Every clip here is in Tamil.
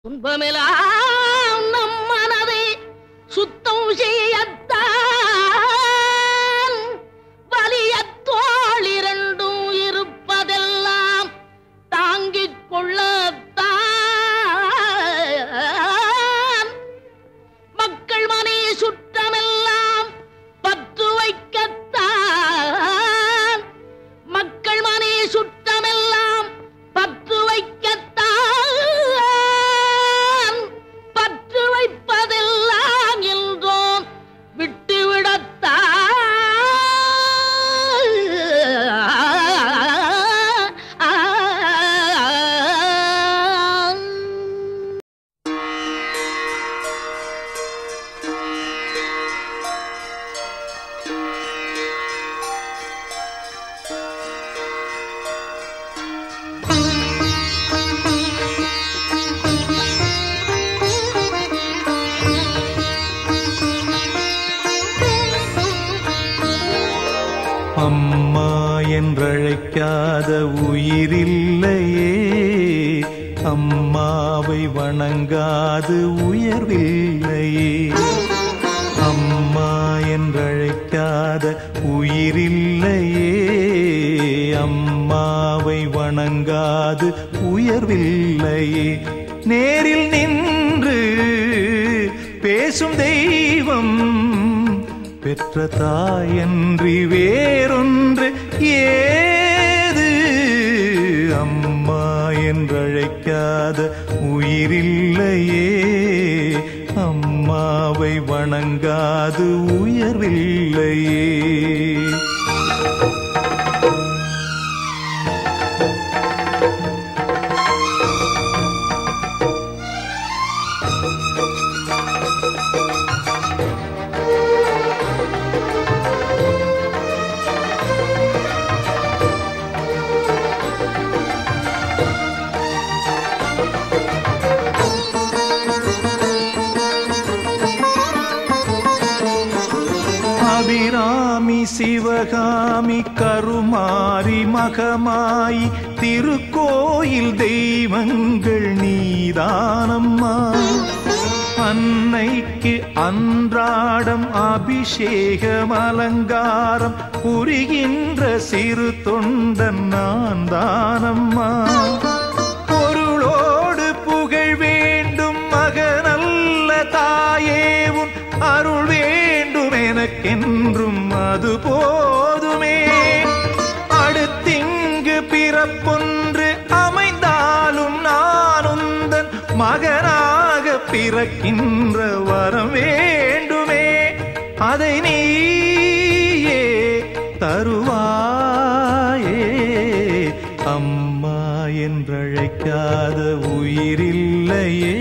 துன்பமெல்லாம் நம் மனதை சுத்தம் செய்யத்தான் வலியத்தோள் இரண்டும் இருப்பதெல்லாம் தாங்கிக் கொள்ளத்தான் மக்கள் மனை சுற்றமெல்லாம் பற்று வைக்கத்தான் மக்கள் மனை சுற்றமெல்லாம் பற்று வைக்கத்தான் பற்று வைப்பதெல்லாம் என்றோம் விட்டுவிடத்தான் அம்மா என்றழைக்காத உயிரில்லையே, அம்மாவை வணங்காது உயர்வில்லையே. அம்மா என்றழைக்காத உயிரில்லையே, அம்மாவை வணங்காது உயர்வில்லையே. நேரில் நின்று பேசும் தெய்வம் பெற்ற தாயன்றி வேறொன்று ஏது. அம்மா என்றழைக்காத உயிரில்லையே, அம்மாவை வணங்காது உயர்வில்லையே. அபிராமி சிவகாமி கருமாரி மகமாயி திருக்கோயில் தெய்வங்கள் நீதானம்மா. அன்னைக்கு அன்றாடம் அபிஷேகம் அலங்காரம் புரிகின்ற சிறு தொண்டன் நான் தானம்மா. பொருளோடு புகழ் வேண்டும் மகனல்ல தாயே, உன் அருள் வேண்டும் எனக்கென்றும் அது போதுமே. அடுத்திங்கு பிறப்பொன்று அமைந்தாலும் நான் உந்தன் மகனாக பிறக்கின்ற வரம் வேண்டுமே. அதை நீயே தருவாயே. அம்மா என்றழைக்காத உயிரில்லையே,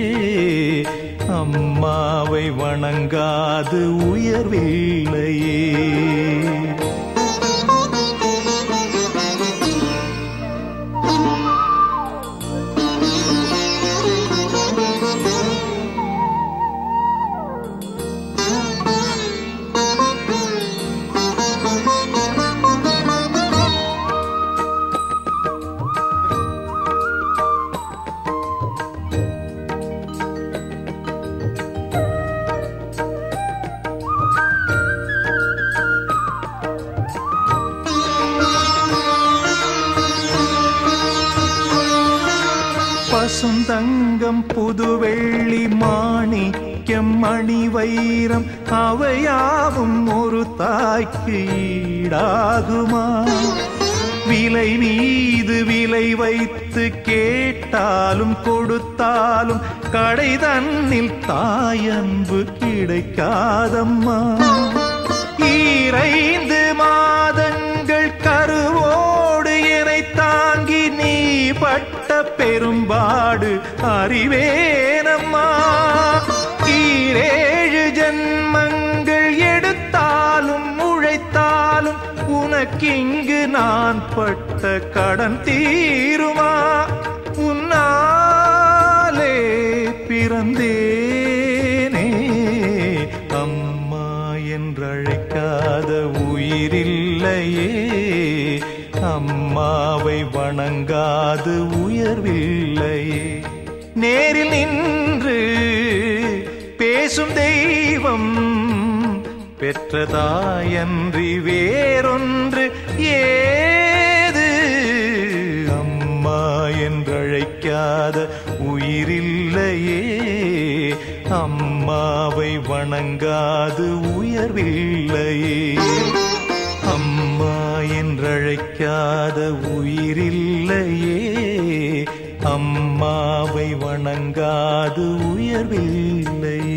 அம்மாவை வணங்காது உயர்வில்லையே. பசுந்தங்கம் புதுவெள்ளி மாணிக்கம் மணி வைரம் அவையாவும் ஒரு தாய்க்கு ஈடாகுமா? விலை மீது விலை வைத்து கேட்டாலும் கொடுத்தாலும் கடை தன்னில் தாயன்பு கிடைக்காதம்மா. 2 மாதங்கள் கருவோடு என்னை தாங்கி நீ பட்ட பெரும்பாடு அறிவேனம்மா. 7 ஜன்மங்கள் எடுத்தாலும் உழைத்தாலும் உனக்கிங்கு நான் பட்ட கடன் தீருமா? உன்னாலே பிறந்தேனே. அம்மா என்றழைக்காத உயிரில்லையே, அம்மாவை வணங்காது உயர்வில்லையே. நேரில் நின்று பேசும் தெய்வம் பெற்றதாயன்றி வேறொன்று ஏது? அம்மா என்றழைக்காத உயிரில்லையே, அம்மாவை வணங்காது உயர்வில்லையே. அம்மா என்றழைக்காத உயிரில்லையே, அம்மாவை வணங்காது உயர்வில்லையே.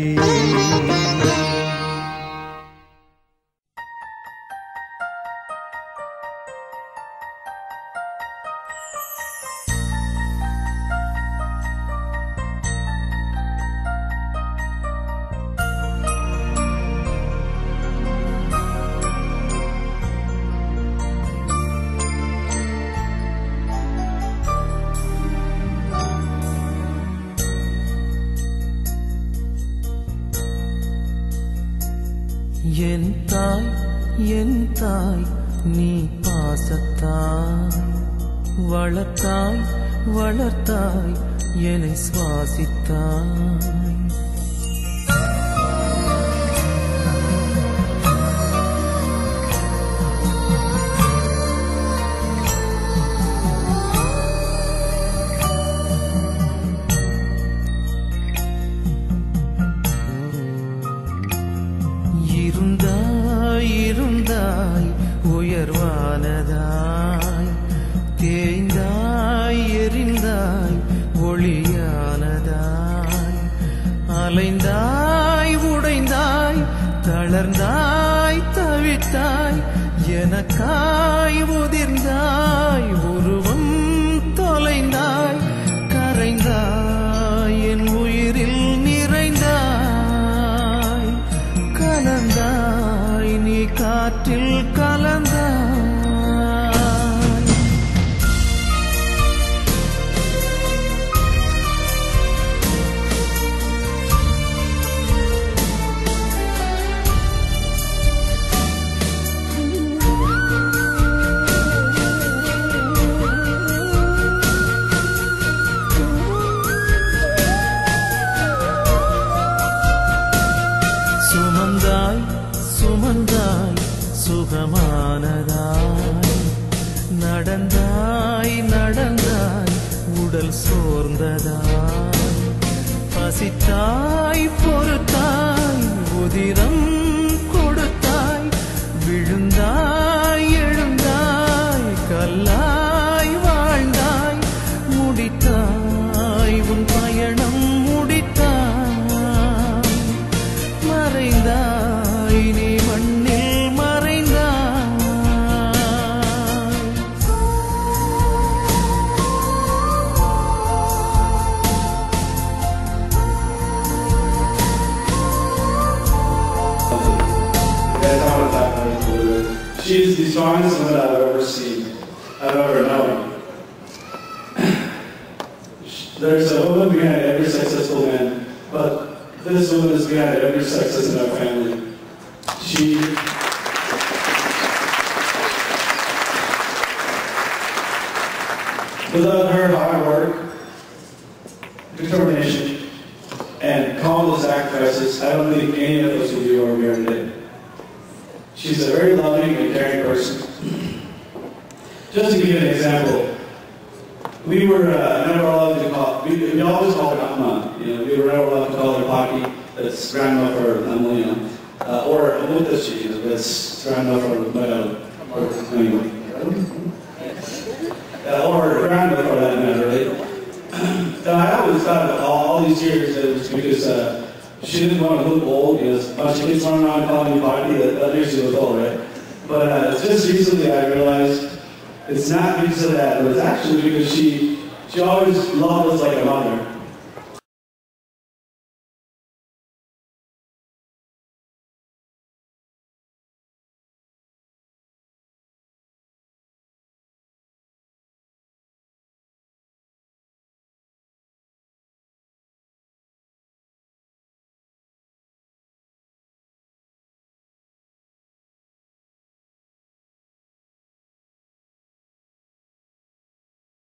என் தாய் நீ பாசத்தாய் வளர்த்தாய் வளர்த்தாய் என்னை சுவாசித்தாய். இருந்தாய் உயர்வானதாய், தேய்ந்தாய் எரிந்தாய் ஒளியானதாய், அலைந்தாய் உடைந்தாய் தளர்ந்தாய் தவித்தாய், எனக்காய் உதிர்ந்தாய் உருவம் தொலைந்தாய், கரைந்தாய் என் உயிரில் நிறைந்தாய், கலந்தாய் நீ காற்றில் கலந்தாய். சுமந்தாய் சுகமானதாய், நடந்தாய் நடந்தாய் உடல் சோர்ந்ததாய், பசித்தாய் பொறுத்தாய் உதிரம் கொடுத்தாய், விழுந்தாய் எழுந்தாய் கல்லாய் வாழ்ந்தாய், முடித்தாய் உன் பயணம் முடித்தாய், மறைந்தாய் நீ மண்ணில் மறைந்தாய். She's the strongest woman I've ever seen, I've ever known. There's a woman behind every successful man, but this woman is behind every success in our family. Without her hard work, determination, and countless sacrifices, I don't think any of us would be where we are today. She's a very loving and caring person. Just to give you an example, we were never allowed to call, we always called her Amma, we were never allowed to call her Paki, that's grandma for Emily, or Mutashi, that's grandma for Madam, or grandma for that matter, right? I always thought all these years that it was because she didn't want to look old, because a bunch of kids running around calling me Paki, that year she was old, right? But just recently I realized it's not because of that, but it's actually because she always loved us like a mother.